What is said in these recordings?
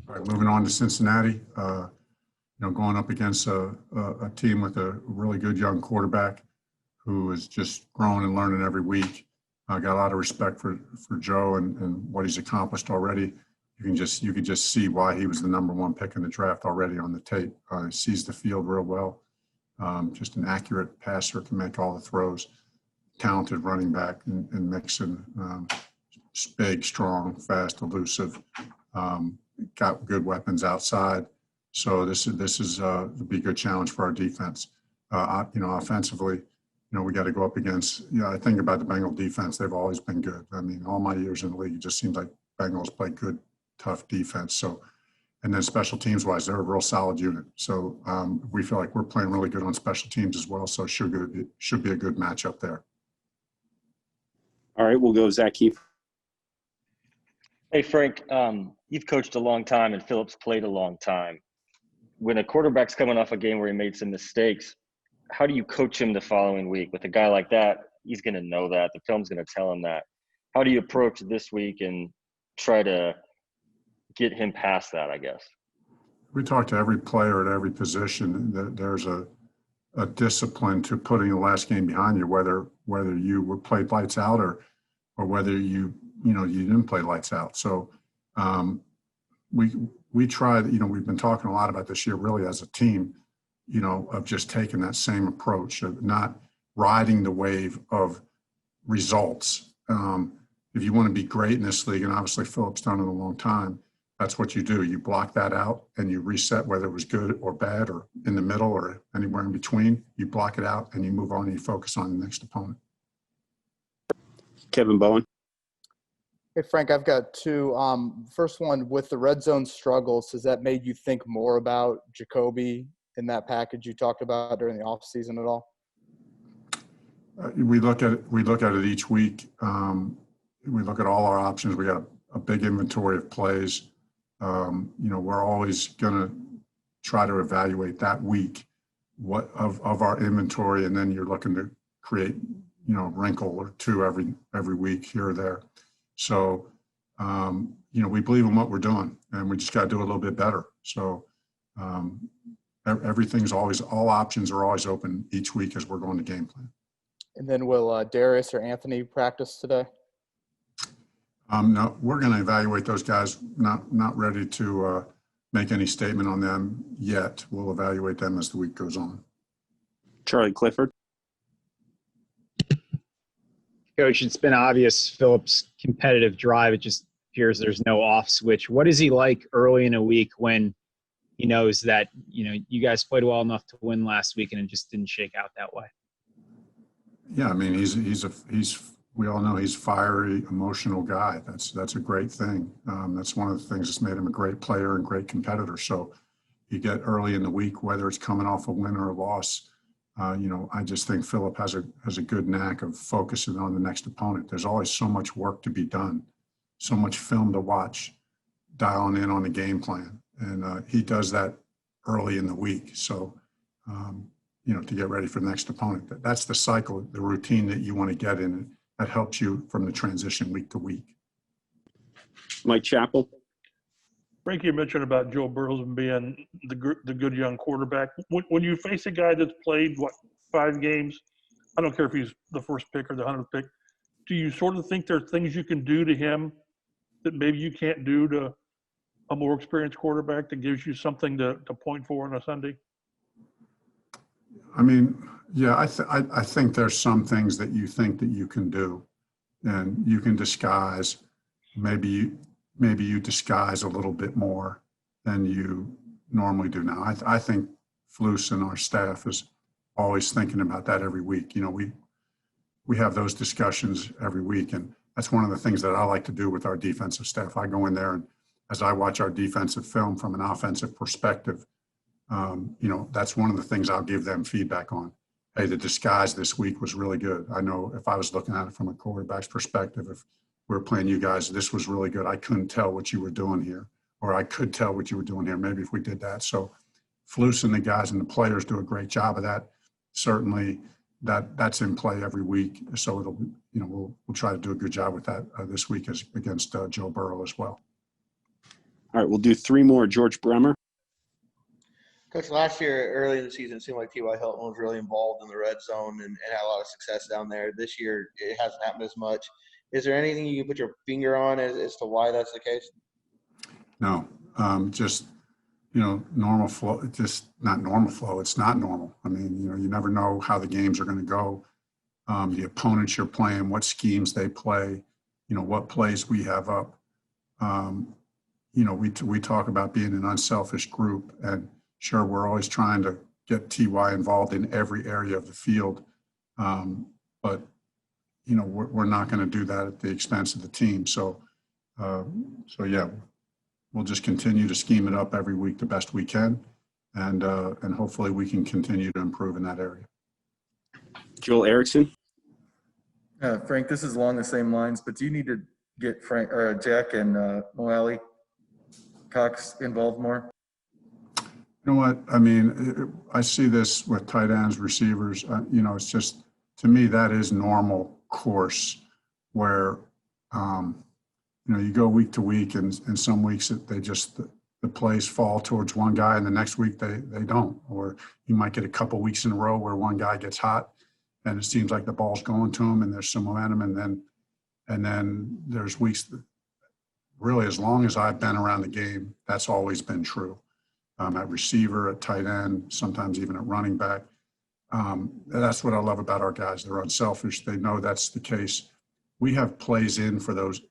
All right, moving on to Cincinnati. Going up against a team with a really good young quarterback who is just growing and learning every week. I got a lot of respect for Joe and what he's accomplished already. You can just see why he was the #1 pick in the draft already on the tape. He sees the field real well. Just an accurate passer, can make all the throws. Talented running back in Mixon. Big, strong, fast, elusive. Got good weapons outside. So this is will be a good challenge for our defense. Offensively, we got to go up against. I think about the Bengal defense. They've always been good. I mean, all my years in the league, it just seems like Bengals play good, tough defense. So, and then special teams wise, they're a real solid unit. So we feel like we're playing really good on special teams as well. So it should be a good matchup there. All right, we'll go Zach Keefe. Hey, Frank, you've coached a long time and Phillips played a long time. When a quarterback's coming off a game where he made some mistakes, how do you coach him the following week? With a guy like that, he's going to know that. The film's going to tell him that. How do you approach this week and try to get him past that, I guess? We talk to every player at every position. There's a discipline to putting the last game behind you, whether you were played lights out or whether you didn't play lights out. So we tried, we've been talking a lot about this year really as a team, of just taking that same approach of not riding the wave of results. If you want to be great in this league, and obviously Philip's done it a long time, that's what you do. You block that out and you reset, whether it was good or bad or in the middle or anywhere in between. You block it out and you move on and you focus on the next opponent. Kevin Bowen. Hey, Frank, I've got two. First one, with the red zone struggles, has that made you think more about Jacoby in that package you talked about during the offseason at all? We look at it each week. We look at all our options. We got a big inventory of plays. We're always going to try to evaluate that week what of our inventory, and then you're looking to create, wrinkle or two every week here or there. So, we believe in what we're doing, and we just got to do a little bit better. So, all options are always open each week as we're going to game plan. And then will Darius or Anthony practice today? No, we're going to evaluate those guys. Not ready to make any statement on them yet. We'll evaluate them as the week goes on. Charlie Clifford. Coach, it's been obvious Phillips' competitive drive. It just appears there's no off switch. What is he like early in a week when he knows that, you guys played well enough to win last week and it just didn't shake out that way? Yeah, I mean, we all know he's a fiery, emotional guy. That's a great thing. That's one of the things that's made him a great player and great competitor. So you get early in the week, whether it's coming off a win or a loss, I just think Philipp has a good knack of focusing on the next opponent. There's always so much work to be done, so much film to watch, dialing in on the game plan. And he does that early in the week. So, to get ready for the next opponent. That's the cycle, the routine that you want to get in. That helps you from the transition week to week. Mike Chappell. Frank, you mentioned about Joe Burrow being the good young quarterback. When you face a guy that's played, 5 games, I don't care if he's the first pick or the 100th pick, do you sort of think there are things you can do to him that maybe you can't do to a more experienced quarterback that gives you something to point for on a Sunday? I mean, yeah, I think there's some things that you think that you can do, and you can disguise. Maybe you disguise a little bit more than you normally do now. I think Flus and our staff is always thinking about that every week. We have those discussions every week, and that's one of the things that I like to do with our defensive staff. I go in there, and as I watch our defensive film from an offensive perspective, that's one of the things I'll give them feedback on. Hey, the disguise this week was really good. I know if I was looking at it from a quarterback's perspective, if we were playing you guys, this was really good. I couldn't tell what you were doing here, or I could tell what you were doing here. Maybe if we did that. So Flus and the guys and the players do a great job of that. Certainly that's in play every week. So it'll, we'll try to do a good job with that this week against Joe Burrow as well. All right, we'll do three more. George Bremer. Coach, last year, early in the season, it seemed like T.Y. Hilton was really involved in the red zone and had a lot of success down there. This year, it hasn't happened as much. Is there anything you can put your finger on as to why that's the case? No, just, normal flow, just not normal flow. It's not normal. I mean, you never know how the games are going to go. The opponents you're playing, what schemes they play, what plays we have up. We talk about being an unselfish group, and sure, we're always trying to get TY involved in every area of the field. But we're not going to do that at the expense of the team. So yeah, we'll just continue to scheme it up every week the best we can, and hopefully we can continue to improve in that area. Joel Erickson. Frank, this is along the same lines, but do you need to get Jack and Moali Cox involved more? You know what? I mean, I see this with tight ends, receivers. It's just, to me, that is normal course where, you go week to week, and some weeks the plays fall towards one guy, and the next week they don't. Or you might get a couple weeks in a row where one guy gets hot, and it seems like the ball's going to him, and there's some momentum, and then there's weeks that, really, as long as I've been around the game, that's always been true. At receiver, at tight end, sometimes even at running back. That's what I love about our guys. They're unselfish. They know that's the case. We have plays in for those.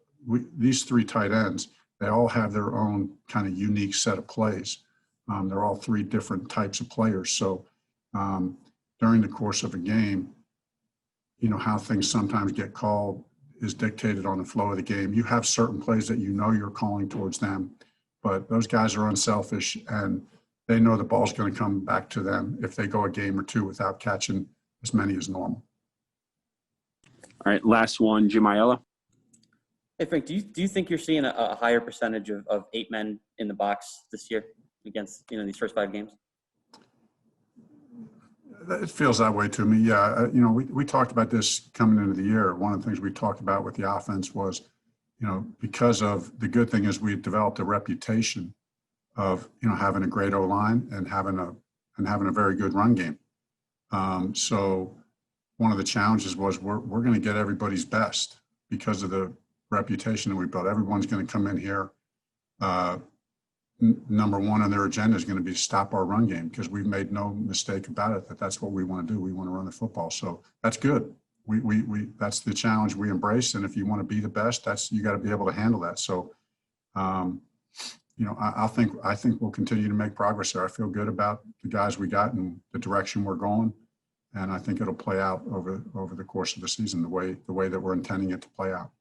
These three tight ends, they all have their own kind of unique set of plays. They're all three different types of players. So during the course of a game, how things sometimes get called is dictated on the flow of the game. You have certain plays that you're calling towards them, but those guys are unselfish, and they know the ball's going to come back to them if they go a game or two without catching as many as normal. All right, last one, Jim Aiello. Hey, Frank, do you think you're seeing a higher percentage of 8 men in the box this year against, these first 5 games? It feels that way to me. Yeah. We talked about this coming into the year. One of the things we talked about with the offense was, because of the good thing is we developed a reputation of, having a great O-line and having a very good run game. So one of the challenges was we're going to get everybody's best because of the reputation that we built. Everyone's going to come in here. Number one on their agenda is going to be to stop our run game, because we've made no mistake about it that's what we want to do. We want to run the football. So that's good. We that's the challenge we embrace. And if you want to be the best, you got to be able to handle that. So, I think we'll continue to make progress there. I feel good about the guys we got and the direction we're going. And I think it'll play out over the course of the season, the way that we're intending it to play out.